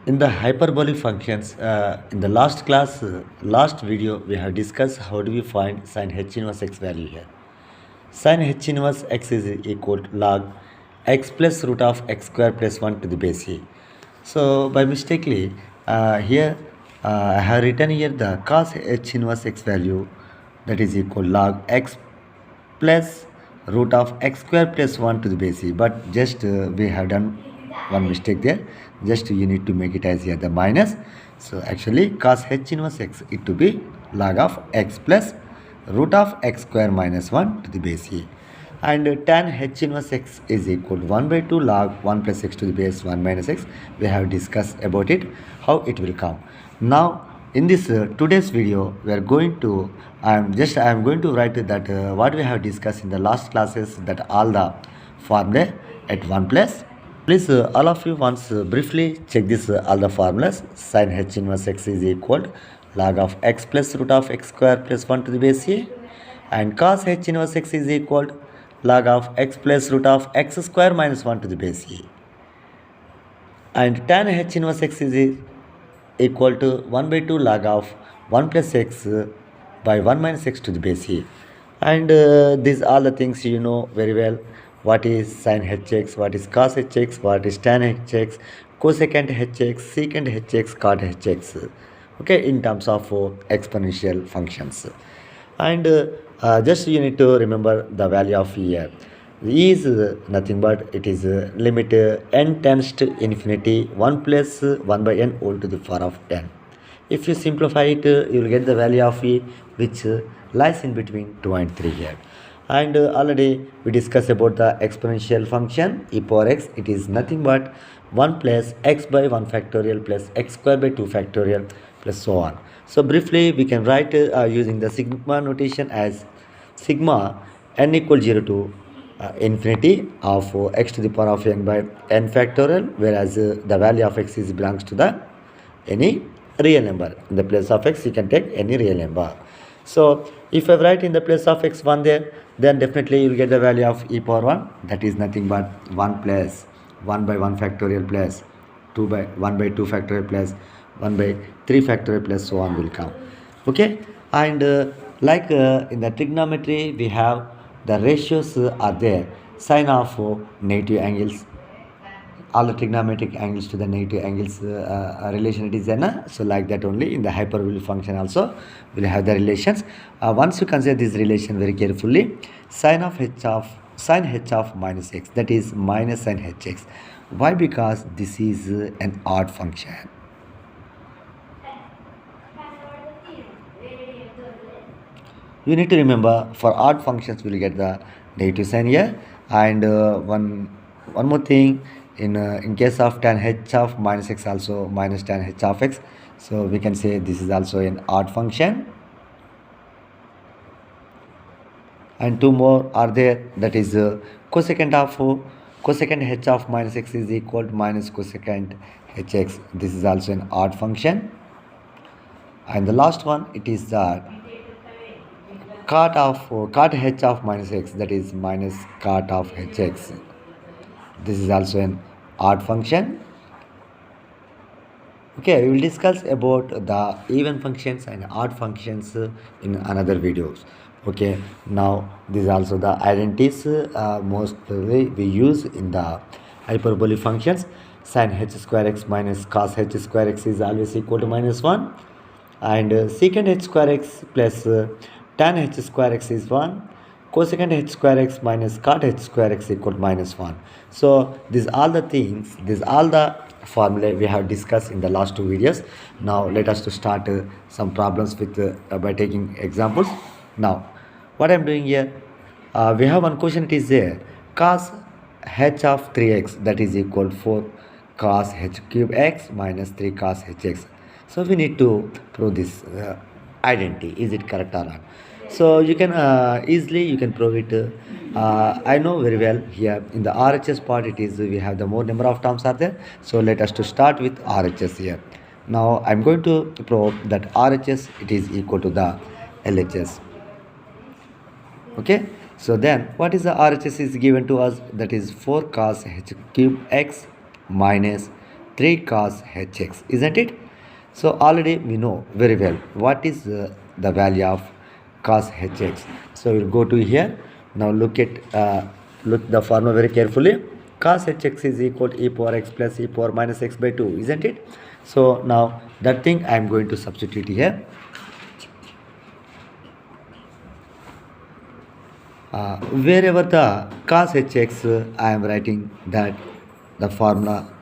In the hyperbolic functions, in the last class, last video, we have discussed how do we find sine h inverse x value here. Sine h inverse x is equal to log x plus root of x square plus 1 to the base a. So by mistakenly, here I have written here the cos h inverse x value, that is equal log x plus root of x square plus 1 to the base e, but just we have done one mistake there. Just you need to make it as here the minus. So actually cos h inverse x, it to be log of x plus root of x square minus 1 to the base e, and tan h inverse x is equal to 1 by 2 log 1 plus x to the base 1 minus x. We have discussed about it, how it will come. Now in this today's video, we are going to I am going to write that what we have discussed in the last classes, that all the formula at 1 plus. Please all of you once briefly check this all the formulas. Sin h inverse x is equal to log of x plus root of x square plus 1 to the base a, and cos h inverse x is equal to log of x plus root of x square minus 1 to the base a, and tan h inverse x is equal to 1 by 2 log of 1 plus x by 1 minus x to the base e. And these are the things you know very well. What is sin hx, what is cos hx, what is tan hx, cosecant hx, secant hx, cot hx. Okay, in terms of exponential functions. And just you need to remember the value of e. E is nothing but it is limit n tends to infinity 1 plus 1 by n all to the power of n. If you simplify it, you will get the value of e, which lies in between 2 and 3 here. And already we discussed about the exponential function e power x. It is nothing but 1 plus x by 1 factorial plus x square by 2 factorial plus so on. So briefly we can write using the sigma notation as sigma n equal 0 to infinity of x to the power of n by n factorial, whereas the value of x is belongs to the any real number. In the place of x you can take any real number. So if I write in the place of x 1 there, then definitely you will get the value of e power 1, that is nothing but 1 plus 1 by 1 factorial plus 2 by 1 by 2 factorial plus 1 by 3 factorial plus so on will come. Okay, and like in the trigonometry we have the ratios are there. Sine of negative angles, all the trigonometric angles to the negative angles relation it is there. So like that only in the hyperbolic function also will have the relations. Once you consider this relation very carefully, sine h of minus x, that is minus sine hx. Why? Because this is an odd function. You need to remember, for odd functions we will get the negative sign here. And one more thing, in case of tan h of minus x, also minus tan h of x, so we can say this is also an odd function. And two more are there, that is cosecant h of minus x is equal to minus cosecant hx. This is also an odd function. And the last one, it is the cot h of minus x, that is minus cot of hx. This is also an odd function. Okay, we will discuss about the even functions and odd functions in another videos. Okay, now these are also the identities mostly we use in the hyperbolic functions. Sin h square x minus cos h square x is always equal to minus 1, and secant h square x plus tan h square x is 1, cosecant h square x minus cot h square x equal to minus 1. So these all the things, these all the formula we have discussed in the last two videos. Now let us to start some problems with by taking examples. Now what I am doing here, we have one question, it is there, cos h of 3x, that is equal to 4 cos h cube x minus 3 cos hx. So we need to prove this identity, is it correct or not. So you can easily you can prove it. I know very well here in the RHS part, it is we have the more number of terms are there. So let us to start with RHS here. Now I'm going to prove that RHS it is equal to the LHS. Okay, so then what is the RHS is given to us, that is 4 cos h cube x minus 3 cos hx, isn't it? So already we know very well what is the value of cos hx. So we'll go to here. Now look the formula very carefully. Cos hx is equal to e power x plus e power minus x by 2, isn't it? So now that thing I am going to substitute here. Wherever the cos hx, I am writing that the formula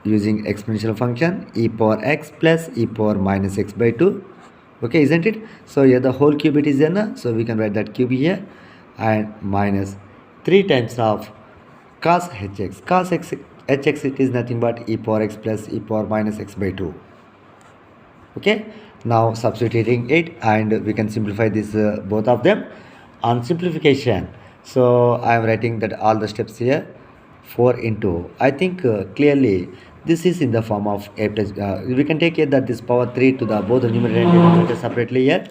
using exponential function e power x plus e power minus x by 2. Okay, isn't it? So here the whole cube it is there, so we can write that cube here, and minus 3 times of cos hx. Cos hx it is nothing but e power x plus e power minus x by 2. Okay, now substituting it, and we can simplify this both of them. On simplification, so I am writing that all the steps here. 4 into, I think clearly this is in the form of a plus, we can take it that this power 3 to the both the numerator and denominator separately here,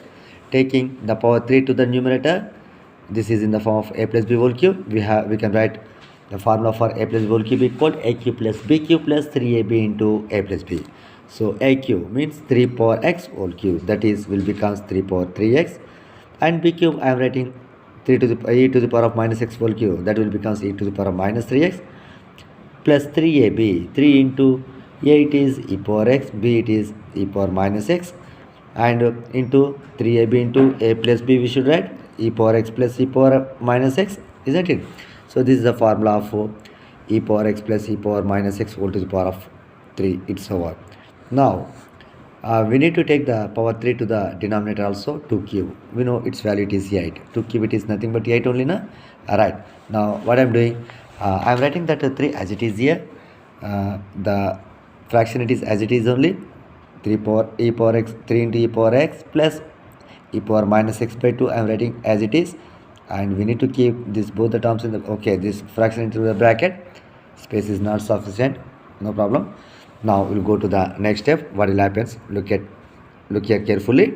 taking the power 3 to the numerator. This is in the form of a plus b whole cube. We can write the formula for a plus b whole cube equal a cube plus b cube plus 3ab into a plus b. So a cube means 3 power x whole cube, that is will becomes 3 power 3x, and b cube I am writing 3 to the e to the power of minus x whole cube, that will becomes e to the power of minus 3x plus 3ab. 3 into a it is e power x, b it is e power minus x, and into 3ab into a plus b we should write e power x plus e power minus x, isn't it? So this is the formula of e power x plus e power minus x whole to the power of 3. It's over. Now we need to take the power 3 to the denominator also, 2 cube. We know its value it is 8. 2 cube it is nothing but 8 only, na? Alright. Now what I am doing, I am writing that 3 as it is here. The fraction it is as it is only. 3 power e power x, 3 into e power x plus e power minus x by 2 I am writing as it is, and we need to keep this both the terms in the, okay, this fraction into the bracket. Space is not sufficient, no problem. Now we'll go to the next step. What will happens, look here carefully.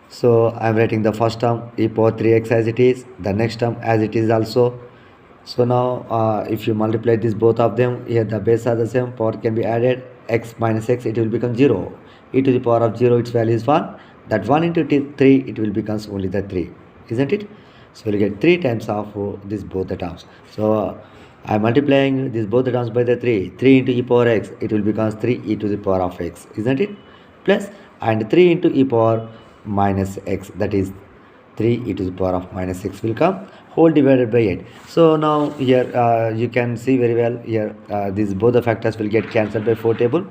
So I am writing the first term e power 3x as it is, the next term as it is also. So now if you multiply this both of them, here the base are the same, power can be added, x minus x it will become 0, e to the power of 0 its value is 1, that 1 into 3 it will becomes only the 3, isn't it? So we'll get 3 times of this both the terms. So I am multiplying this both the terms by the 3 into e power x, it will becomes 3 e to the power of x, isn't it? Plus, and 3 into e power minus x, that is 3 e to the power of minus 6 will come, whole divided by 8. So now here you can see very well here, these both the factors will get cancelled by 4 table.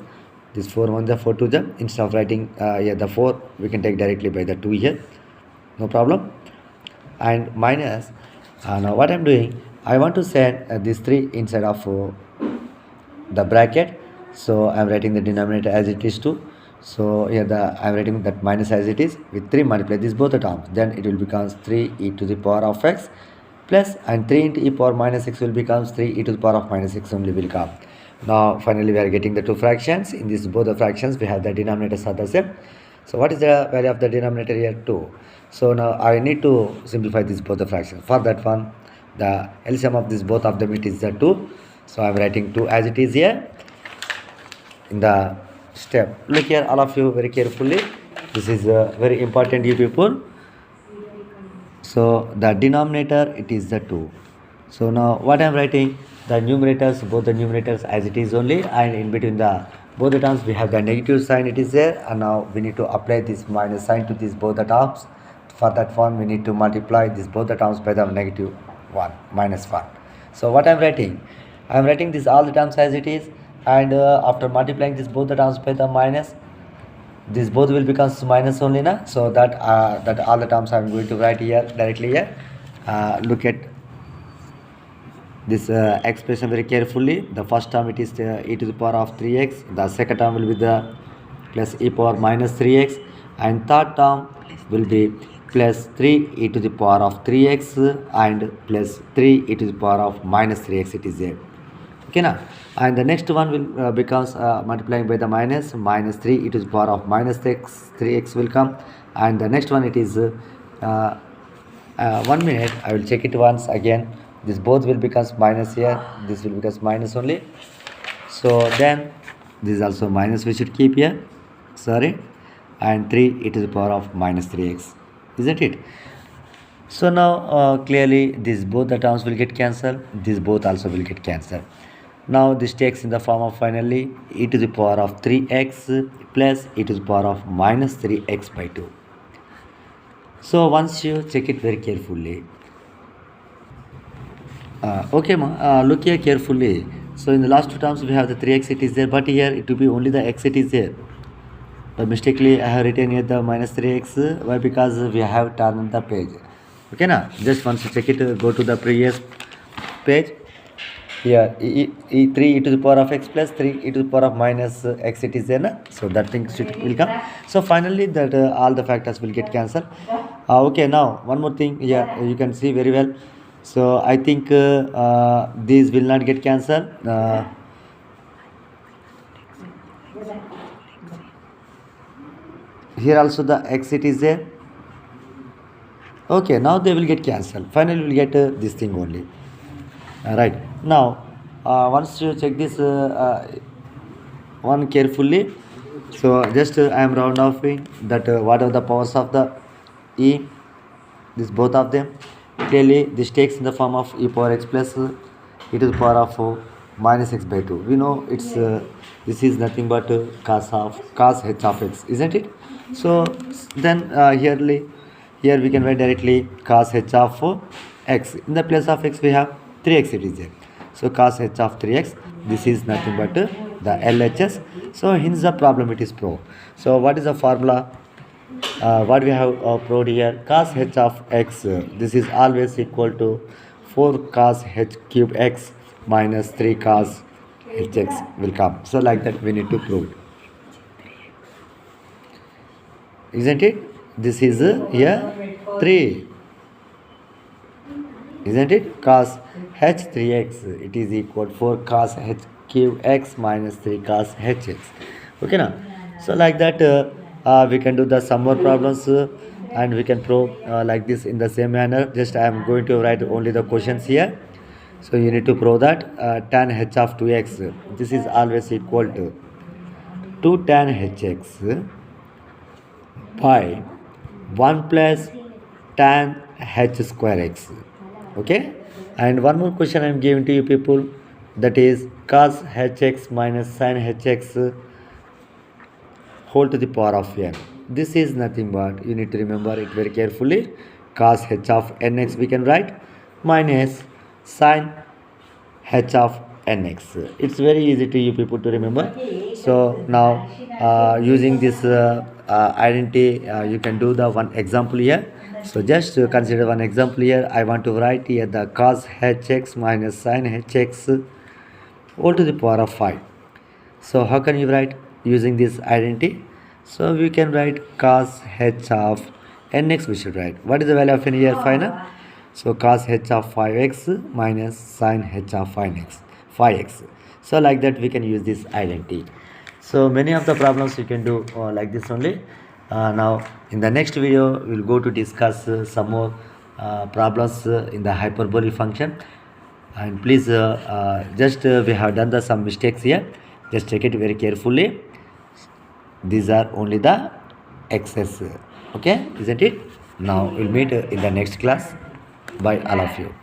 This 4 1 the 4 2 the, instead of writing here the 4 we can take directly by the 2 here, no problem. And minus, now what I am doing, I want to send this 3 inside of the bracket. So I am writing the denominator as it is 2. So here I am writing that minus as it is, with 3 multiply this both the terms, then it will becomes 3 e to the power of x plus, and 3 into e power minus x will becomes 3 e to the power of minus x only will come. Now finally we are getting the two fractions. In this both the fractions we have the denominators are the same. So what is the value of the denominator here? 2. So now I need to simplify this both the fractions. For that one, the LCM of this both of them it is the 2. So I am writing 2 as it is here in the step. Look here all of you very carefully. This is very important, you people. So the denominator it is the 2. So now what I am writing, the numerators, both the numerators as it is only, and in between the both the terms we have the negative sign it is there, and now we need to apply this minus sign to these both the terms. For that one we need to multiply this both the terms by the negative 1 minus 1. So what I am writing, I am writing this all the terms as it is, and after multiplying this both the terms by the minus, this both will become minus only, na? So that all the terms I am going to write here directly here. Look at this expression very carefully. The first term it is e to the power of 3x, the second term will be the plus e power minus 3x, and third term will be plus 3 e to the power of 3x and plus 3 e to the power of minus 3x it is there. Okay, now, and the next one will becomes multiplying by the minus 3 e to the power of minus 3x will come, and the next one it is 1 minute, I will check it once again. This both will becomes minus here, this will becomes minus only. So then this is also minus we should keep here, sorry, and 3 e to the power of minus 3x, isn't it? So now clearly these both the terms will get cancelled, these both also will get cancelled. Now this takes in the form of finally e to the power of 3x plus e to the power of minus 3x by 2. So once you check it very carefully, okay ma, look here carefully. So in the last two terms we have the 3x it is there, but here it will be only the x it is there. But mistakenly I have written here the minus 3x. Why? Because we have turned the page. Okay na? Just once you check it, go to the previous page. Here 3 e to the power of x plus 3 e to the power of minus x it is there na? So that thing will come. So finally that all the factors will get cancelled. Okay, now one more thing here, you can see very well. So I think these will not get cancelled. Here also the x it is there. Okay, now they will get cancelled. Finally we will get this thing only. Right, now once you check this one carefully, so just I am round offing that what are the powers of the e, this both of them. Clearly this takes in the form of e power x plus e to the power of minus x by 2. We know it's this is nothing but cos h of x, isn't it? So then here we can write directly cos h of x. In the place of x we have 3x it is there. So cos h of 3x, this is nothing but the LHS. So hence the problem it is proved. So what is the formula? What we have proved here, cos h of x, this is always equal to 4 cos h cube x minus 3 cos hx will come. So like that we need to prove it. Isn't it? This is here 3. Isn't it? Cos h 3x, it is equal to 4 cos h cube x minus 3 cos hx. Okay now. So like that we can do the some more problems and we can prove like this in the same manner. Just I am going to write only the questions here. So you need to prove that tan h of 2x, this is always equal to 2 tan hx by 1 plus tan h square x. Okay, and one more question I am giving to you people, that is cos hx minus sin hx whole to the power of n. This is nothing but, you need to remember it very carefully, cos h of nx we can write minus sin h of nx. It's very easy to you people to remember. So now using this identity you can do the one example here. So just consider one example here. I want to write here the cos hx minus sin hx whole to the power of 5. So how can you write using this identity? So we can write cos h of nx we should write. What is the value of n here? 5 na? So cos h of 5x minus sin h of 5x. So like that we can use this identity. So many of the problems you can do like this only. Now in the next video we'll go to discuss some more problems in the hyperbolic function. And please just we have done some mistakes here, just check it very carefully. These are only the excess. Okay, isn't it? Now we'll meet in the next class. Bye all of you.